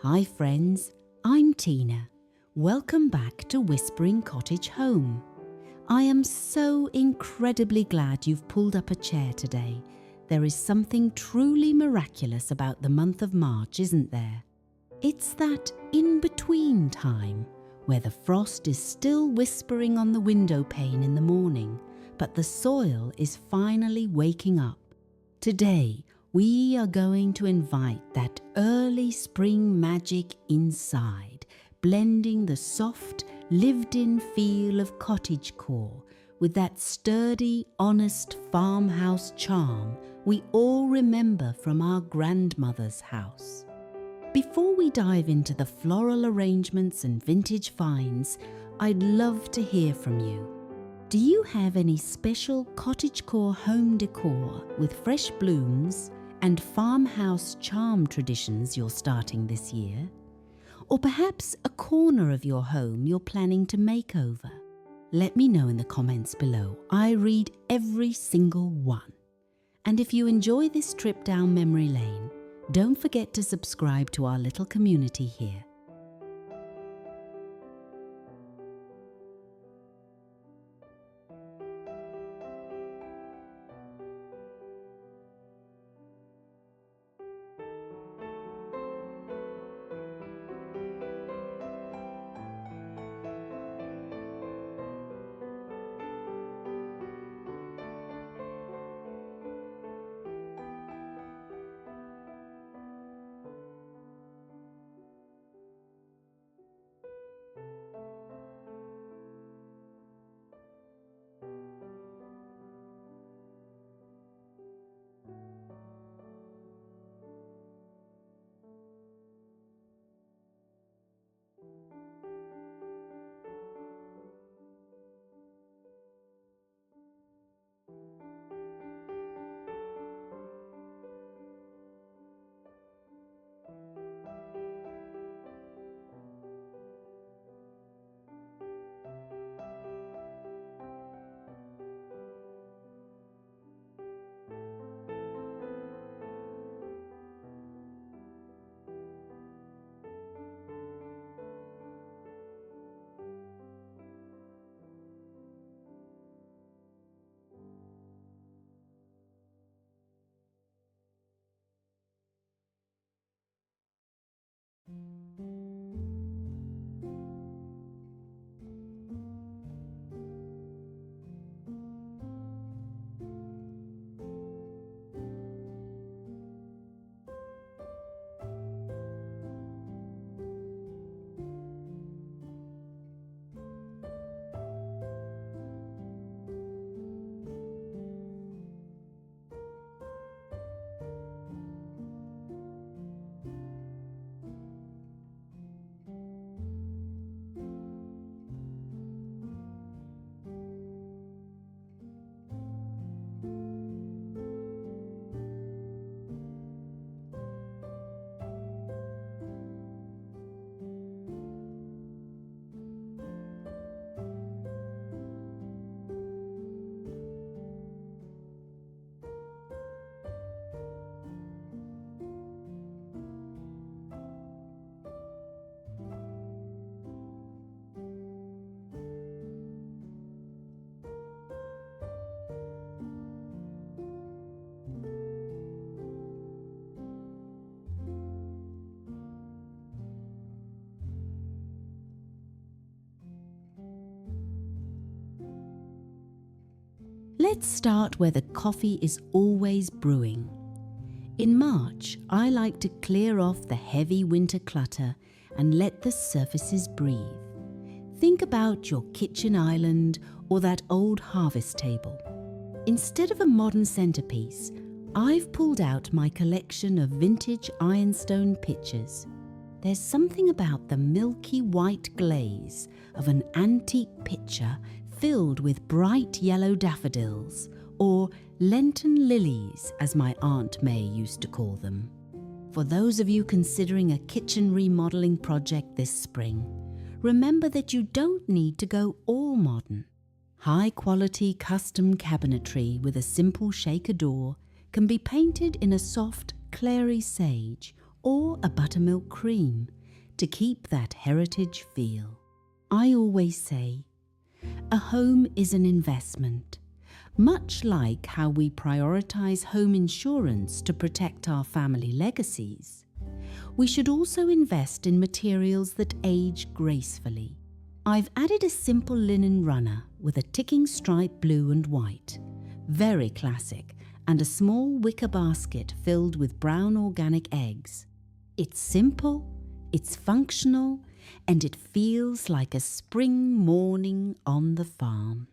Hi friends, I'm Tina. Welcome back to Whispering Cottage Home. I am so incredibly glad you've pulled up a chair today. There is something truly miraculous about the month of March, isn't there? It's that in-between time where the frost is still whispering on the window pane in the morning, but the soil is finally waking up. Today, we are going to invite that early spring magic inside, blending the soft, lived-in feel of cottagecore with that sturdy, honest farmhouse charm we all remember from our grandmother's house. Before we dive into the floral arrangements and vintage finds, I'd love to hear from you. Do you have any special cottagecore home decor with fresh blooms and farmhouse charm traditions you're starting this year? Or perhaps a corner of your home you're planning to make over? Let me know in the comments below. I read every single one. And if you enjoy this trip down memory lane, don't forget to subscribe to our little community here. Let's start where the coffee is always brewing. In March, I like to clear off the heavy winter clutter and let the surfaces breathe. Think about your kitchen island or that old harvest table. Instead of a modern centerpiece, I've pulled out my collection of vintage ironstone pitchers. There's something about the milky white glaze of an antique pitcher filled with bright yellow daffodils, or Lenten lilies, as my Aunt May used to call them. For those of you considering a kitchen remodeling project this spring, remember that you don't need to go all modern. High-quality custom cabinetry with a simple shaker door can be painted in a soft, clary sage or a buttermilk cream to keep that heritage feel. I always say, a home is an investment. Much like how we prioritize home insurance to protect our family legacies, we should also invest in materials that age gracefully. I've added a simple linen runner with a ticking stripe blue and white, very classic, and a small wicker basket filled with brown organic eggs. It's simple, it's functional, and it feels like a spring morning on the farm.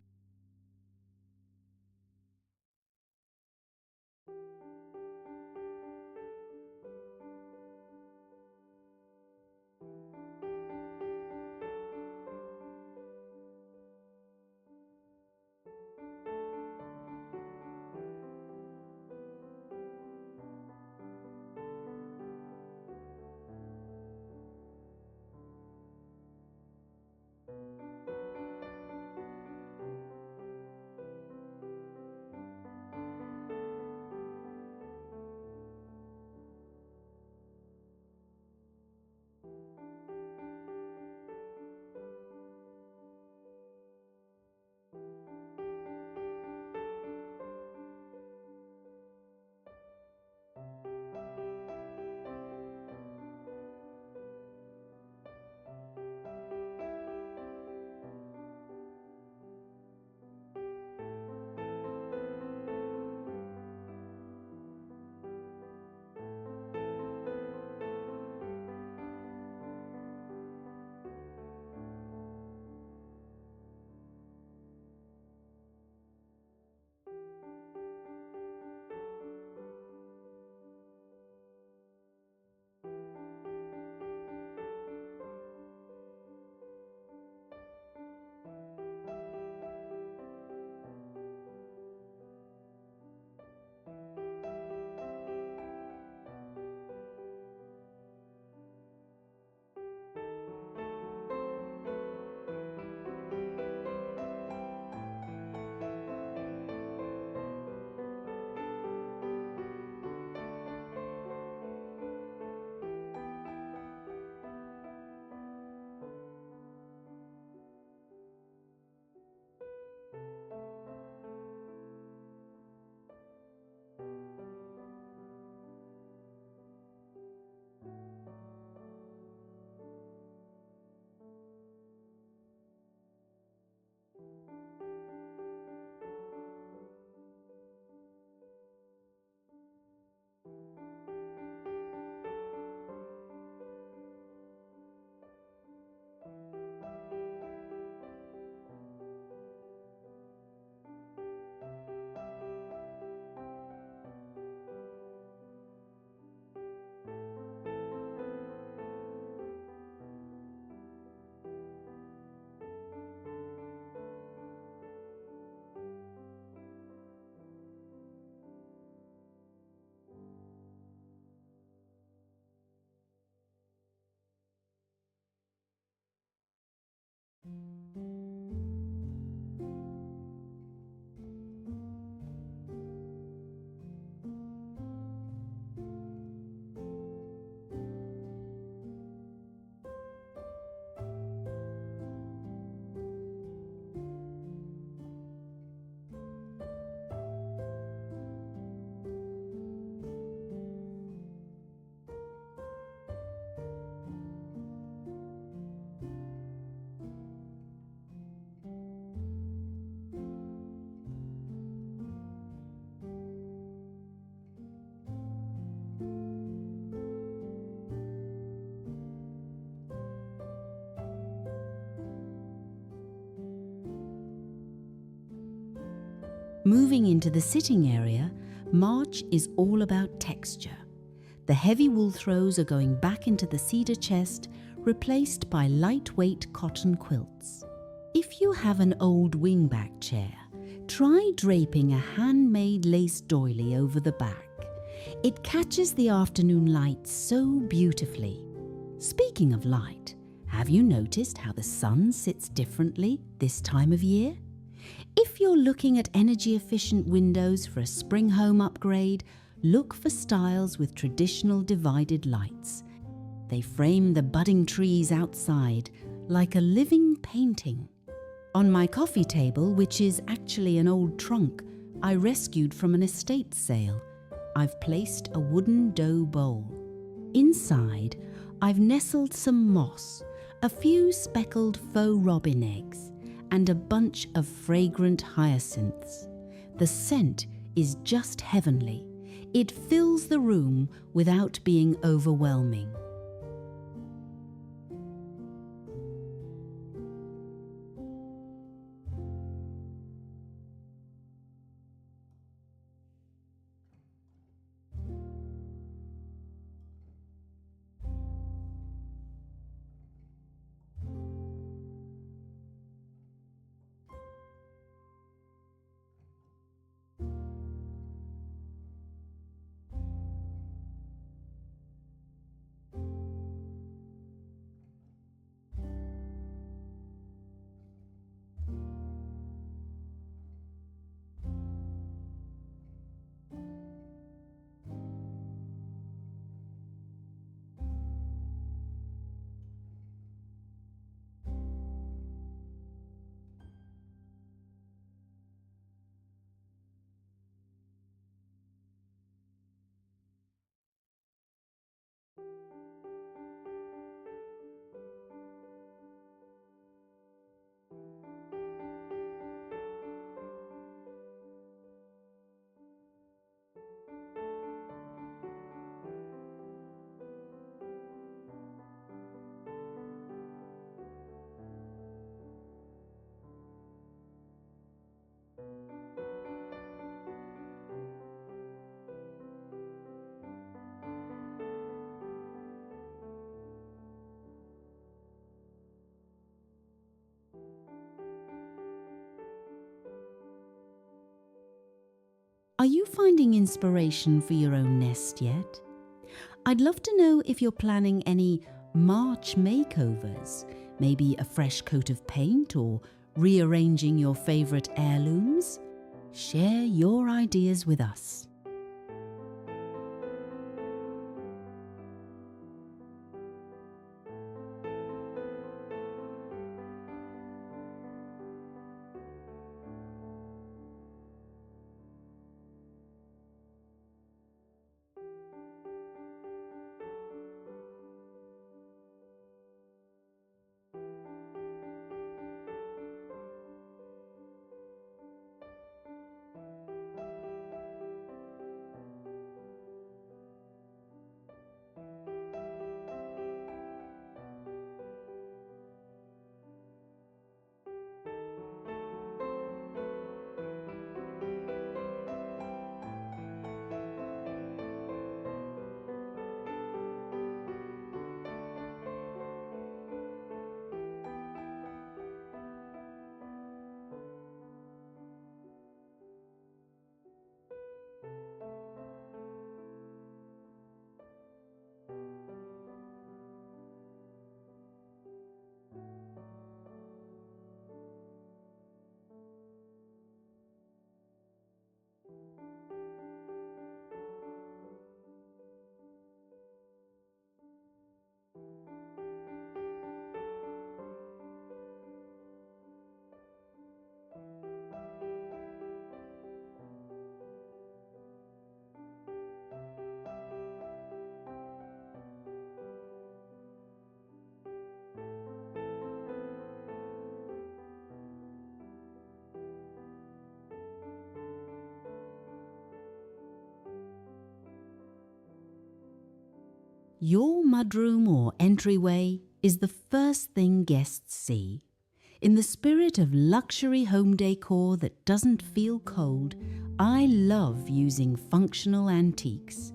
Moving into the sitting area, March is all about texture. The heavy wool throws are going back into the cedar chest, replaced by lightweight cotton quilts. If you have an old wingback chair, try draping a handmade lace doily over the back. It catches the afternoon light so beautifully. Speaking of light, have you noticed how the sun sits differently this time of year? If you're looking at energy-efficient windows for a spring home upgrade, look for styles with traditional divided lights. They frame the budding trees outside like a living painting. On my coffee table, which is actually an old trunk I rescued from an estate sale, I've placed a wooden dough bowl. Inside, I've nestled some moss, a few speckled faux robin eggs, and a bunch of fragrant hyacinths. The scent is just heavenly. It fills the room without being overwhelming. Are you finding inspiration for your own nest yet? I'd love to know if you're planning any March makeovers, maybe a fresh coat of paint or rearranging your favourite heirlooms. Share your ideas with us. Your mudroom or entryway is the first thing guests see. In the spirit of luxury home decor that doesn't feel cold, I love using functional antiques.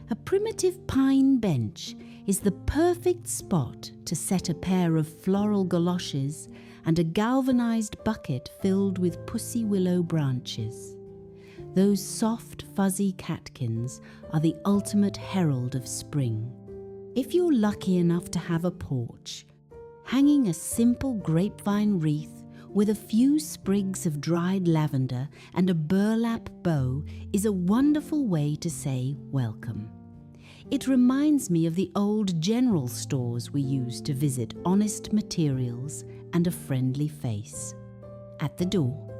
A primitive pine bench is the perfect spot to set a pair of floral galoshes and a galvanized bucket filled with pussy willow branches. Those soft, fuzzy catkins are the ultimate herald of spring. If you're lucky enough to have a porch, hanging a simple grapevine wreath with a few sprigs of dried lavender and a burlap bow is a wonderful way to say welcome. It reminds me of the old general stores we used to visit, honest materials and a friendly face. At the door.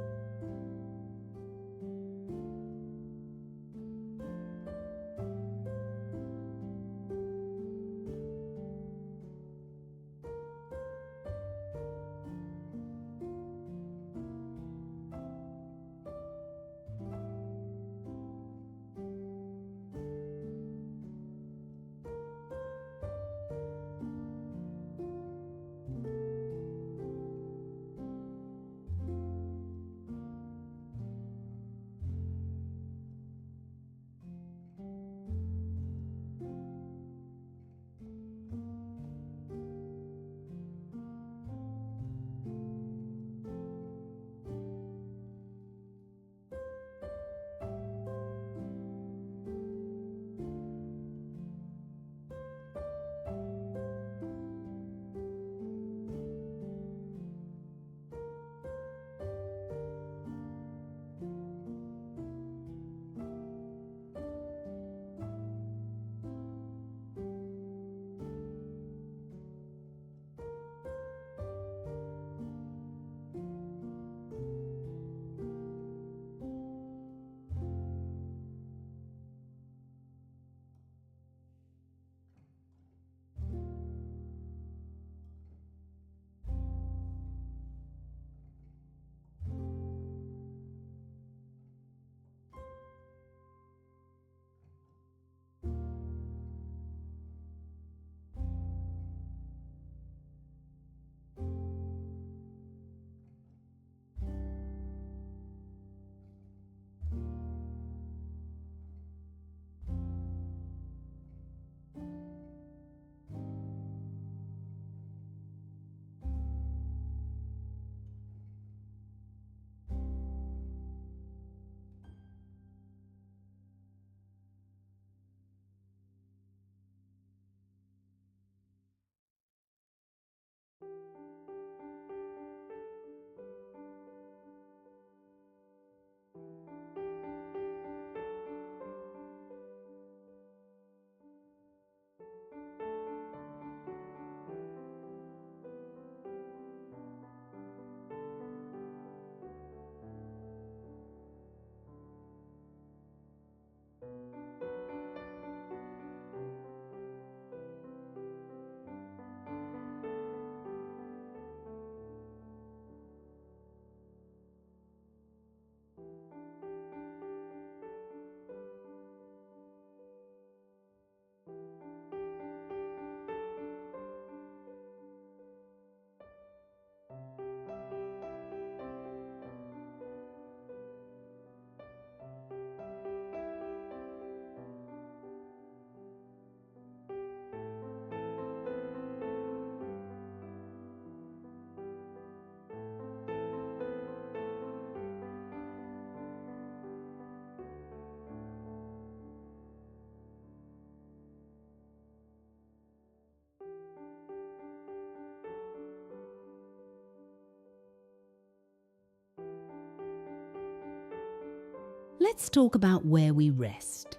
Let's talk about where we rest.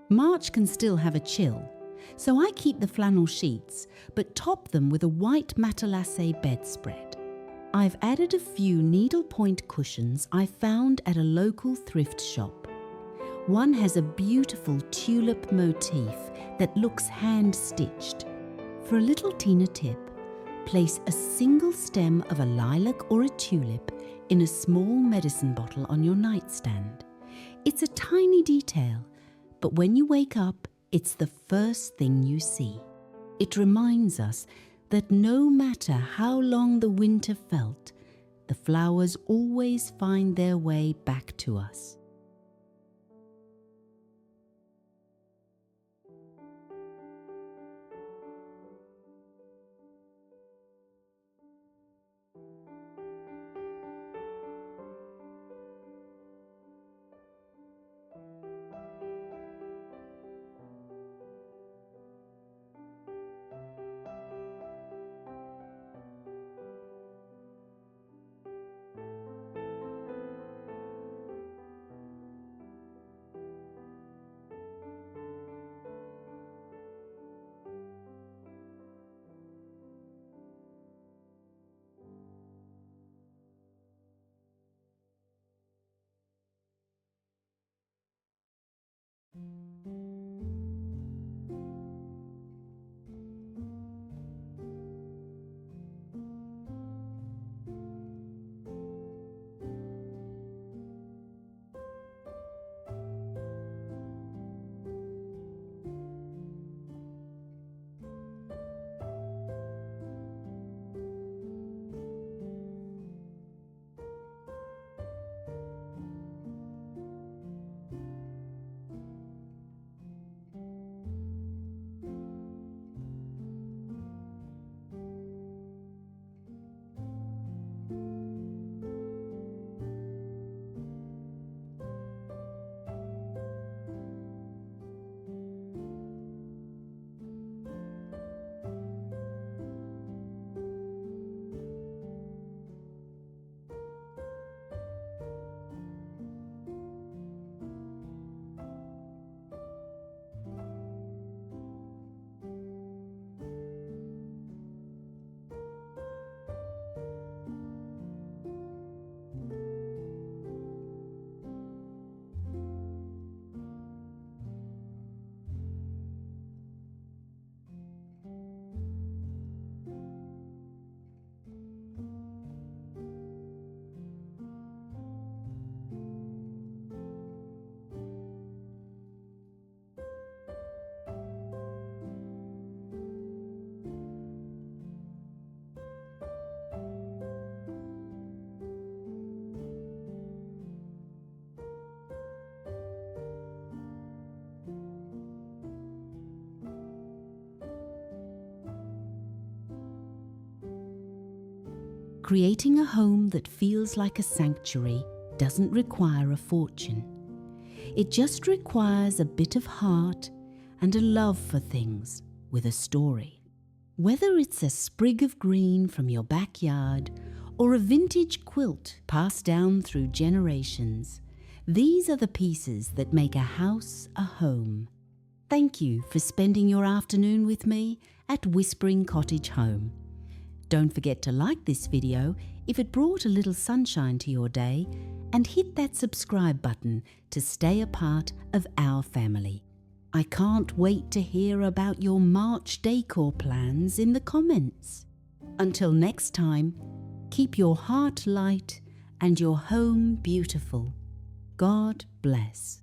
March can still have a chill, so I keep the flannel sheets, but top them with a white matelassé bedspread. I've added a few needlepoint cushions I found at a local thrift shop. One has a beautiful tulip motif that looks hand-stitched. For a little Tina tip, place a single stem of a lilac or a tulip in a small medicine bottle on your nightstand. It's a tiny detail, but when you wake up, it's the first thing you see. It reminds us that no matter how long the winter felt, the flowers always find their way back to us. Creating a home that feels like a sanctuary doesn't require a fortune. It just requires a bit of heart and a love for things with a story. Whether it's a sprig of green from your backyard or a vintage quilt passed down through generations, these are the pieces that make a house a home. Thank you for spending your afternoon with me at Whispering Cottage Home. Don't forget to like this video if it brought a little sunshine to your day, and hit that subscribe button to stay a part of our family. I can't wait to hear about your March decor plans in the comments. Until next time, keep your heart light and your home beautiful. God bless.